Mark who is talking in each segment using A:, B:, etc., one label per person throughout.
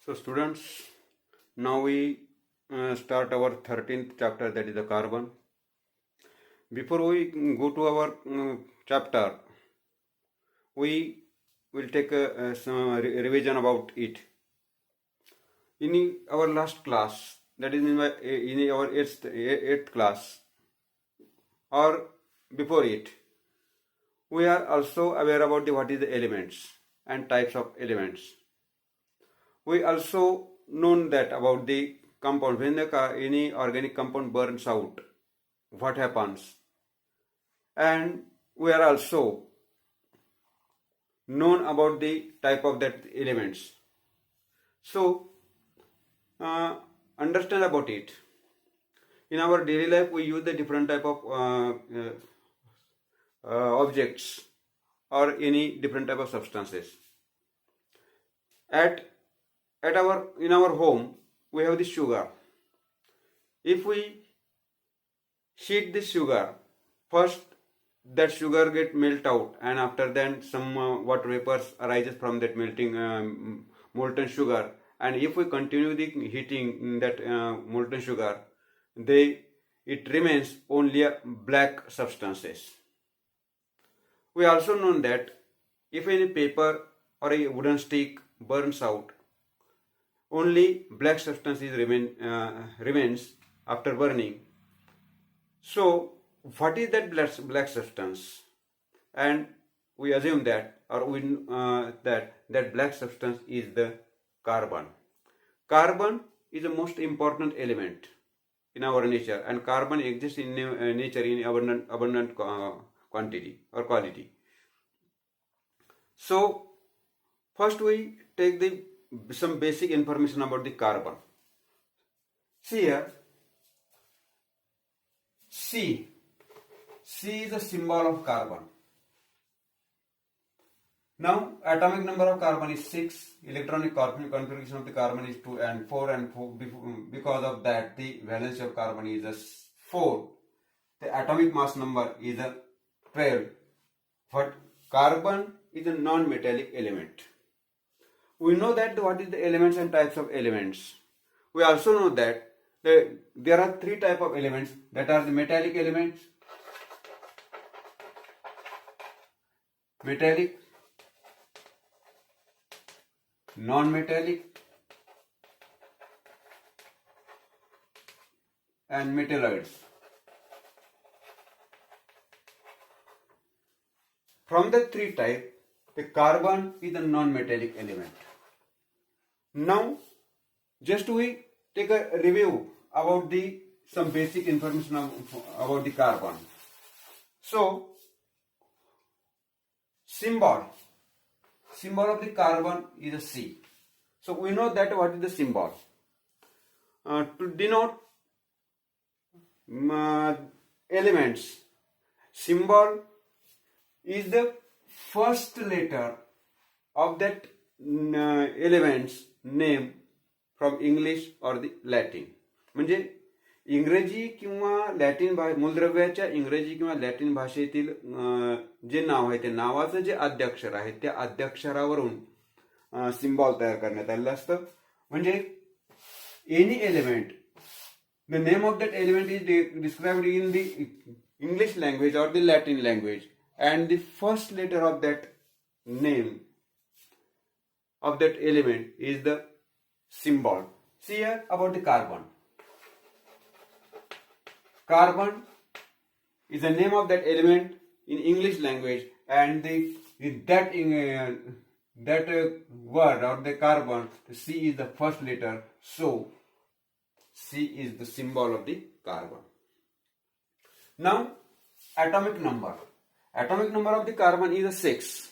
A: So students, now we start our 13th chapter, that is the carbon. Before we go to our chapter, we will take some revision about it. In our last class, that is in our eighth class, or before it, we are also aware about what is the elements and types of elements. We also known that about the compound. When any organic compound burns out, what happens? And we are also known about the type of that elements. So understand about it. In our daily life, we use the different type of objects or any different type of substances. In our home, we have the sugar. If we heat the sugar, first that sugar get melt out, and after that some water vapors arises from that melting molten sugar. And if we continue the heating that molten sugar, it remains only a black substances. We also know that if any paper or a wooden stick burns out, only black substances remains after burning. So what is that black substance? And we assume that, or we that black substance is the carbon. Carbon is the most important element in our nature, and carbon exists in nature in abundant quantity or quality. So first we take some basic information about the carbon. See here, C is a symbol of carbon. Now atomic number of carbon is 6, electronic configuration of the carbon is 2 and 4, and because of that the valence of carbon is 4. The atomic mass number is 12. But carbon is a non-metallic element. We know that what is the elements and types of elements. We also know that there are 3 types of elements, that are the metallic elements, metallic, non-metallic, and metalloids. From the 3 types, the carbon is a non-metallic element. Now, just we take a review about some basic information about the carbon. So, symbol of the carbon is a C. So we know that what is the symbol. To denote elements, symbol is the first letter of that element's name from English or the Latin. म्हणजे इंग्रजी किंवा Latin मूलद्रव्याच्या इंग्रजी किंवा Latin भाषेतील जे नाव आहे, ते नावाचं जे आद्याक्षर आहे, त्या आद्याक्षरावरून सिम्बॉल तयार करण्यात आलेलं असतं. म्हणजे any element, the name of that element is described in the English language और the Latin language, and the first letter of that name of that element is the symbol. See here about the carbon. Carbon is the name of that element in English language, and that word or the carbon, the C is the first letter, so C is the symbol of the carbon. Now atomic number. Atomic number of the carbon is 6.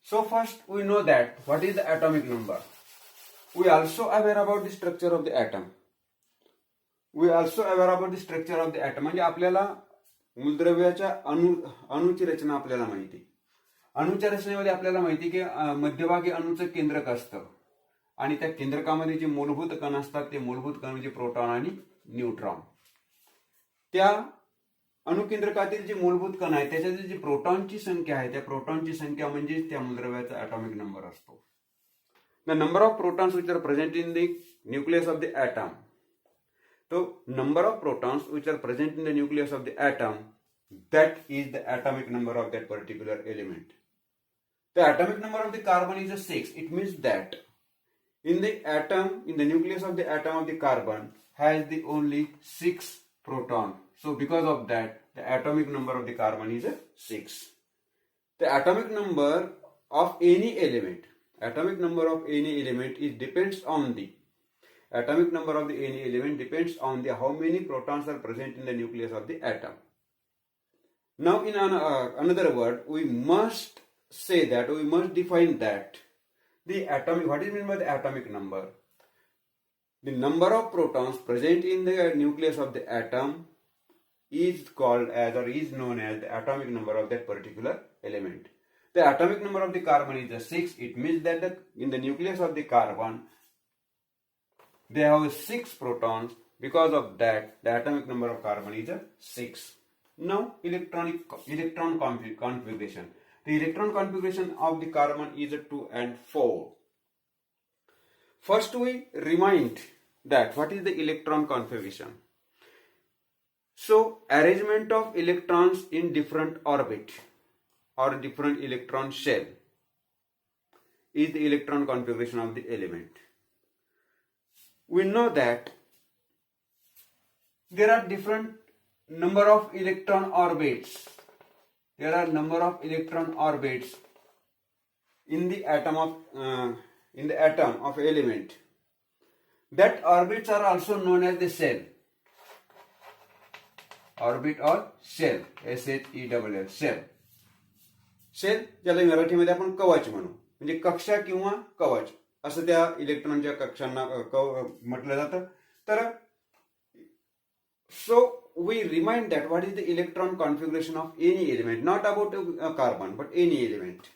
A: So first we know that what is the atomic number. We also aware about the structure of the atom. म्हणजे आपल्याला मूलद्रव्याच्या अणूची रचना आपल्याला माहिती. अणूच्या रचनेमध्ये आपल्याला माहिती की मध्यभागी अणूचं केंद्रक असतं, आणि त्या केंद्रकामध्ये जे मूलभूत कण असतात, ते मूलभूत कण म्हणजे प्रोटॉन आणि न्यूट्रॉन. त्या अणुकेंद्रकातील जे मूलभूत कण आहे, त्याच्यातील जी प्रोटॉनची संख्या आहे, त्या प्रोटॉनची संख्या म्हणजे त्या मूलद्रव्याचा ॲटॉमिक नंबर असतो. the number of protons which are present in the nucleus of the atom. So number of protons which are present in the nucleus of the atom, that is the atomic number of that particular element. The atomic number of the carbon is a 6. It means that in the atom, in the nucleus of the atom of the carbon has the only 6 proton. So because of that, the atomic number of the carbon is a 6. The atomic number of any element, is depends on the atomic number of the any element depends on the how many protons are present in the nucleus of the atom. Now in another word, we must say that, we must define that the atomic, what is meant by the atomic number? The number of protons present in the nucleus of the atom is called as, or is known as, the atomic number of that particular element. The atomic number of the carbon is a 6. It means that in the nucleus of the carbon they have 6 protons. Because of that, the atomic number of carbon is a 6. Now electron configuration. The electron configuration of the carbon is a 2 and 4. First we remind that what is the electron configuration. So arrangement of electrons in different orbit or different electron shell is the electron configuration of the element. We know that there are different number of electron orbits. There are number of electron orbits in the atom of element. That orbits are also known as the shell. Orbit or shell, SHELL, shell. Shell ज्याला मराठीमध्ये आपण कवच म्हणू, म्हणजे कक्षा किंवा कवच असं त्या इलेक्ट्रॉनच्या कक्षांना म्हटलं जातं. तर so we remind that what is the electron configuration of any element, not about a carbon but any element.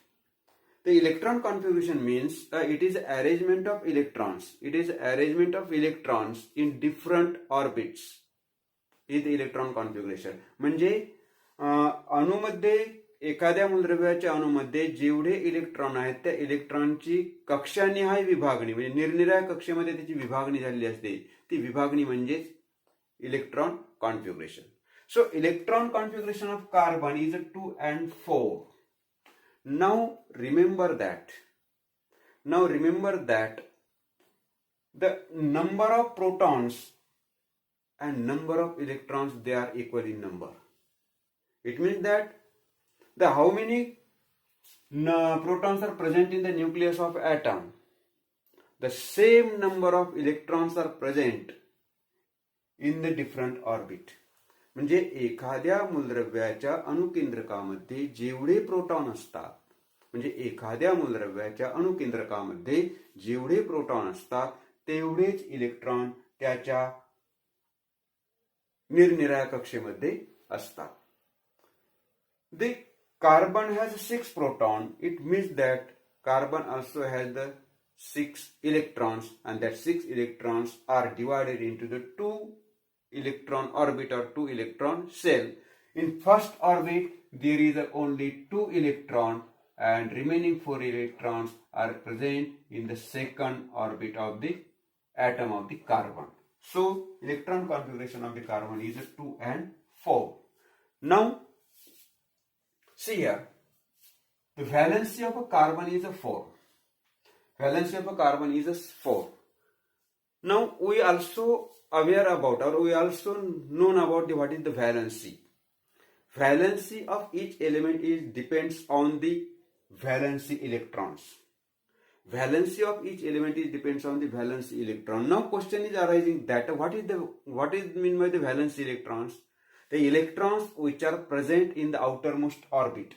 A: The electron configuration means it is arrangement of electrons. It is arrangement of electrons in different orbits. is the electron configuration. म्हणजे अणूमध्ये, एखाद्या मूलद्रव्याच्या अणूमध्ये जेवढे electron आहेत त्या इलेक्ट्रॉनची कक्षानिहाय विभागणी, म्हणजे निरनिराळ्या कक्षेमध्ये त्याची विभागणी झालेली असते, ती विभागणी म्हणजे electron configuration. So electron configuration of carbon is 2 and 4. Now remember that the number of protons and number of electrons, they are equal in number. It means that the how many protons are present in the nucleus of atom, the same number of electrons are present in the different orbit. म्हणजे एखाद्या मूलद्रव्याच्या अणुकेंद्रकामध्ये जेवढे proton असतात, म्हणजे एखाद्या मूलद्रव्याच्या अणुकेंद्रकामध्ये जेवढे proton असतात तेवढेच electron त्याच्या निरनिराळ्या कक्षेमध्ये असतात. The carbon has 6 proton. It means that carbon also has the 6 electrons, and that 6 electrons are divided into the 2 electron orbit or 2 electron shell. In first orbit there is only 2 electron and remaining 4 electrons are present in the second orbit of the atom of the carbon. So electron configuration of the carbon is 2 and 4. Now see here, the valency of a carbon is 4. Valency of a carbon is 4. Now we also aware about, or we also known about what is the valency. Valency of each element depends on the valency electrons. Valency of each element depends on the valency electron. Now question is arising that what is mean by the valency electrons? The electrons which are present in the outermost orbit.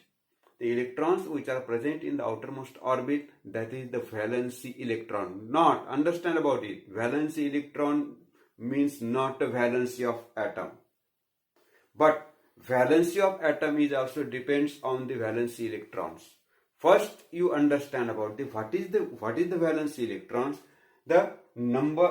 A: The electrons which are present in the outermost orbit, that is the valency electron. Not, understand about it. Valency electron means not the valency of atom. But valency of atom is also depends on the valency electrons. First you understand about what is the valency electrons. the number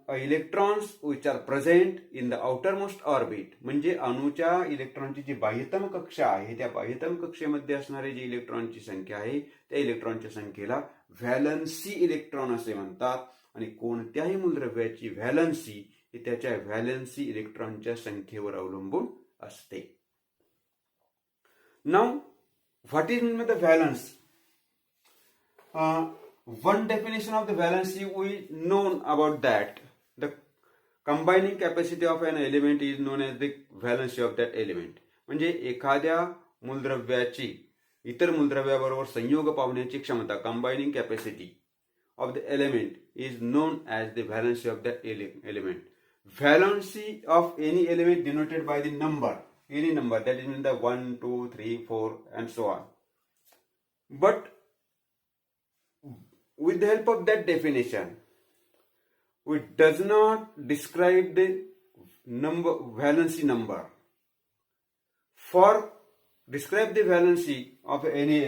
A: electrons which are present in the outermost orbit, म्हणजे अणूच्या इलेक्ट्रॉनची जी बाह्यतम कक्षा आहे त्या बाह्यतम कक्षेमध्ये असणारे जी इलेक्ट्रॉनची संख्या आहे त्या इलेक्ट्रॉनच्या संख्येला व्हॅलन्सी इलेक्ट्रॉन असे म्हणतात. आणि कोणत्याही मूलद्रव्याची व्हॅलन्सी ही त्याच्या व्हॅलन्सी इलेक्ट्रॉनच्या संख्येवर अवलंबून असते. Now what is mean by the valence? One definition of the valency we know about that. The combining capacity of an element is known as the valency of that element. म्हणजे एखाद्या मूलद्रव्याची इतर मूलद्रव्याबरोबर संयोग पावण्याची क्षमता, combining capacity of the element is known as the valency of that element. Valency of any element denoted by the number, any number, that is mean the 1, 2, 3, 4 and so on. But with the help of that definition, we does not describe the number valency number. For describe the valency of any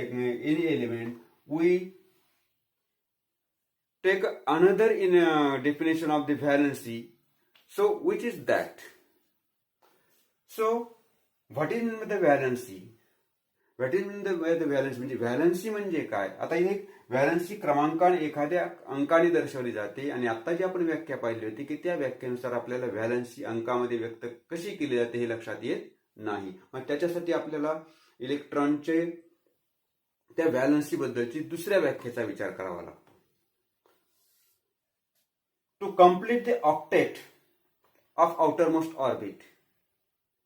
A: element, we take another definition of the valency. So which is that? So what is mean by the valency? What is mean by the valency? म्हणजे valency म्हणजे काय? आता इथे valency क्रमांकाने एखाद्या अंकाने दर्शवली जाते आणि आता जी आपण व्याख्या पाहिली होती की त्या व्याख्येनुसार आपल्याला व्हॅलन्सी अंकामध्ये व्यक्त कशी केली जाते हे लक्षात येत नाही. मग त्याच्यासाठी आपल्याला इलेक्ट्रॉनचे त्या व्हॅलन्सी बद्दलची दुसऱ्या व्याख्येचा विचार करावा लागतो. To complete the octet of outermost orbit,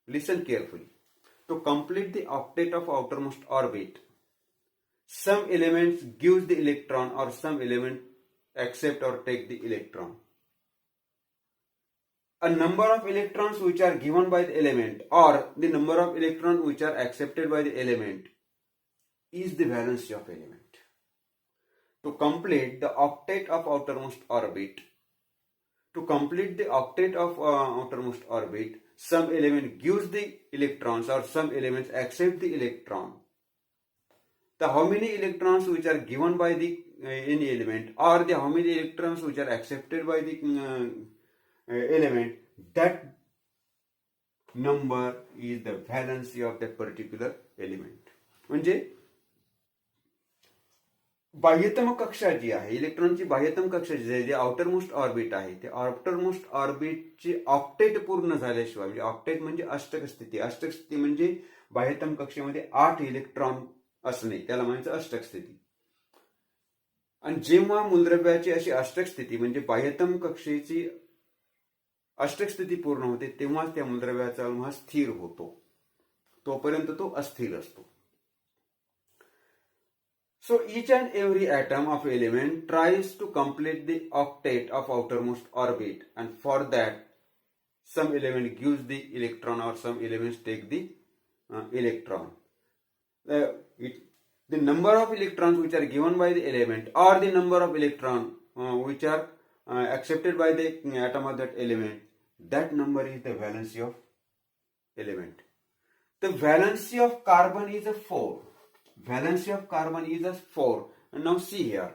A: listen carefully. To complete the octet of outermost orbit, some elements gives the electron or some element accept or take the electron. A number of electrons which are given by the element or the number of electrons which are accepted by the element is the valency of element. To complete the octet of outermost orbit, outermost orbit, some element gives the electrons or some elements accept the electron. The how many electrons which are given by the any element or the how many electrons which are accepted by the element, that number is the valency of that particular element. म्हणजे बाह्यतम कक्षा जी आहे, इलेक्ट्रॉनची बाह्यतम कक्षा जी आहे, जे outermost orbit आहे, ते outermost ऑर्बिटची octet पूर्ण झाल्याशिवाय, म्हणजे ऑक्टेट म्हणजे अष्टक स्थिती, अष्टक स्थिती म्हणजे बाह्यतम कक्षेमध्ये 8 इलेक्ट्रॉन असणे, त्याला म्हणायचं अष्टक स्थिती. आणि जेव्हा मूलद्रव्याची अशी अष्टक स्थिती म्हणजे बाह्यतम कक्षेची अष्टक स्थिती पूर्ण होते तेव्हाच त्या मूलद्रव्याचा अणु स्थिर होतो, तोपर्यंत तो अस्थिर असतो. So each and every atom of element tries to complete the octet of outermost orbit, and for that some element gives the electron or some elements take the electron. The number of electrons which are given by the element or the number of electrons which are accepted by the atom of that element, that number is the valency of element. The valency of carbon is a 4. Valency of carbon is as 4. And now see here,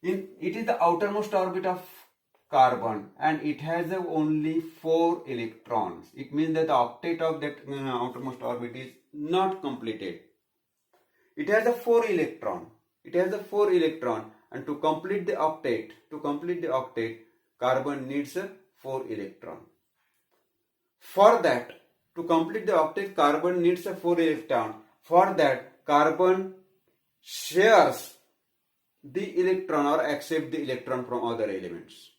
A: it is the outermost orbit of carbon and it has only 4 electrons. It means that the octet of that outermost orbit is not completed. It has a 4 electron. It has a 4 electron, and to complete the octet, carbon needs a 4 electron. For that, to complete the octet, carbon needs a 4 electron. For that, carbon shares the electron or accept the electron from other elements.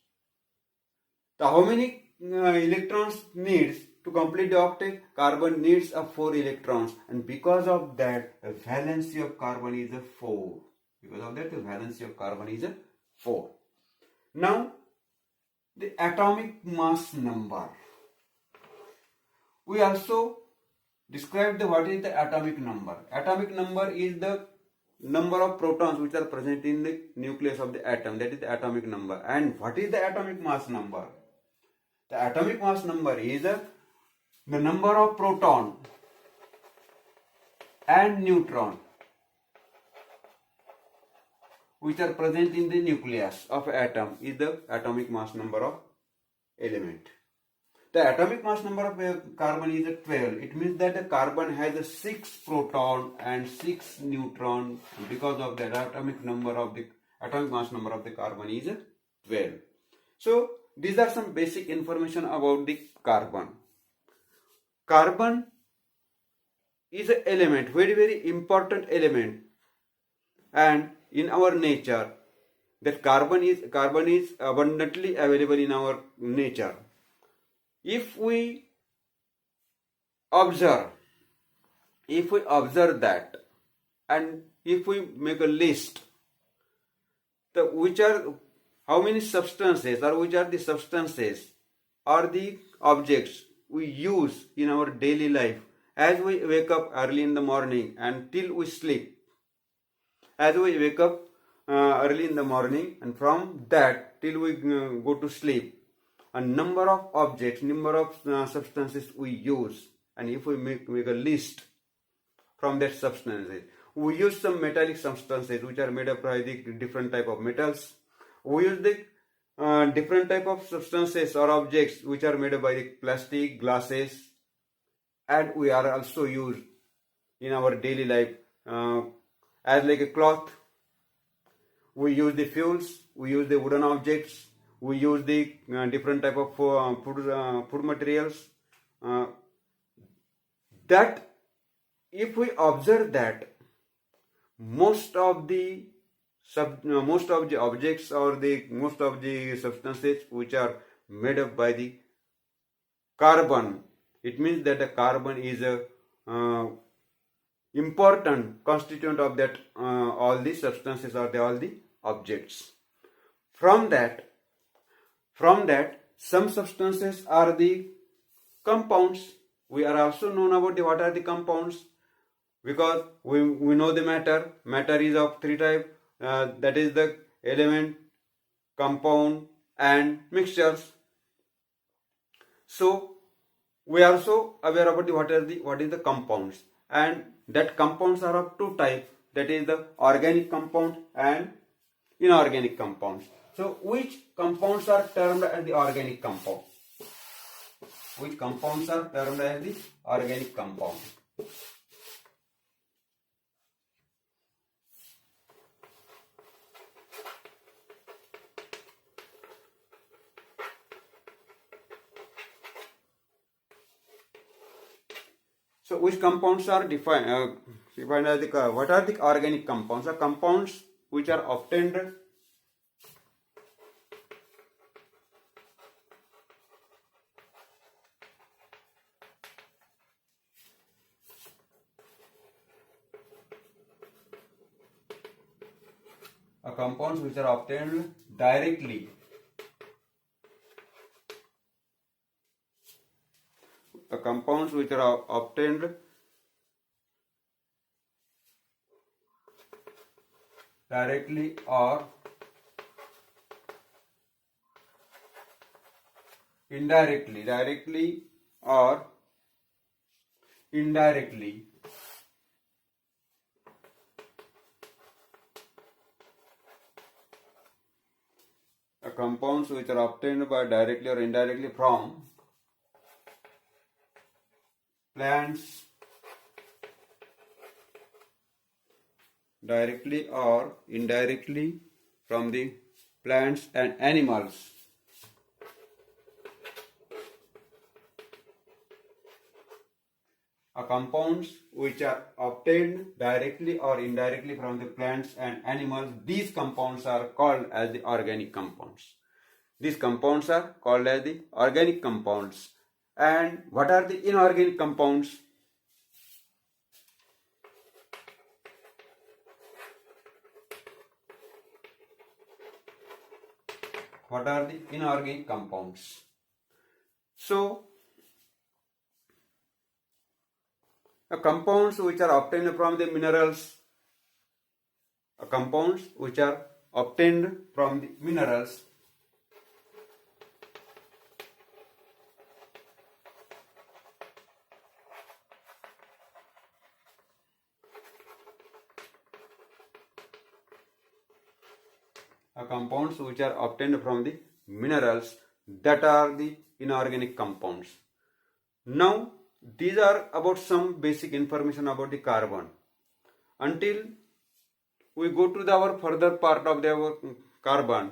A: So how many electrons needs to complete the octet? Carbon needs a 4 electrons, and because of that the valency of carbon is a 4. Because of that the valency of carbon is a 4. Now the atomic mass number. We also describe what is the atomic number. Atomic number is the number of protons which are present in the nucleus of the atom. That is the atomic number. And what is the atomic mass number? The atomic mass number is the number of proton and neutron which are present in the nucleus of atom is the atomic mass number of element. The atomic mass number of carbon is 12. It means that the carbon has a 6 proton and 6 neutron. Because of that, atomic mass number of the carbon is 12. So these are some basic information about the carbon. Carbon is an element, very important element, and in our nature that carbon is abundantly available in our nature. If we observe that, and if we make a list, which are how many substances, or which are the substances or the objects we use in our daily life, as we wake up early in the morning and till we sleep. As we wake up early in the morning, and from that till we go to sleep, a number of objects, number of substances we use. And if we make a list from that substances, we use some metallic substances which are made up by the different type of metals. We use the different type of substances or objects which are made up by the plastic, glasses, and we are also used in our daily life as like a cloth. We use the fuels, we use the wooden objects, we use the different type of food materials. That if we observe that most of the objects or most of the substances which are made up by the carbon, it means that the carbon is a important constituent of that all the substances or all the objects. From that some substances are the compounds. We are also known about what are the compounds, because we know the matter. Matter is of 3 types, that is the element, compound, and mixtures. So we are also aware about what is the compounds, and that compounds are of 2 types, that is the organic compound and inorganic compounds. So which compounds are termed as the organic compound? Which compounds are termed as the organic compound? So which compounds are defined as the what are the organic compounds? The compounds which are obtained directly compounds which are obtained directly or indirectly, compounds which are obtained by directly or indirectly from plants, directly or indirectly from the plants and animals. Compounds which are obtained directly or indirectly from the plants and animals, these compounds are called as the organic compounds. These compounds are called as the organic compounds. And what are the inorganic compounds? What are the inorganic compounds? So compounds which are obtained from the minerals, compounds which are obtained from the minerals, compounds which are obtained from the minerals, that are the inorganic compounds. Now, these are about some basic information about the carbon. Until we go to our further part of our carbon,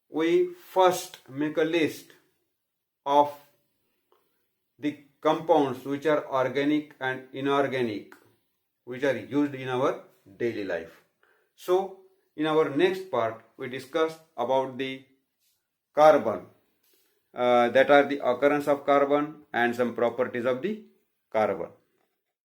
A: we first make a list of the compounds which are organic and inorganic, which are used in our daily life. So, in our next part, we discuss about the carbon, that are the occurrence of carbon and some properties of the carbon.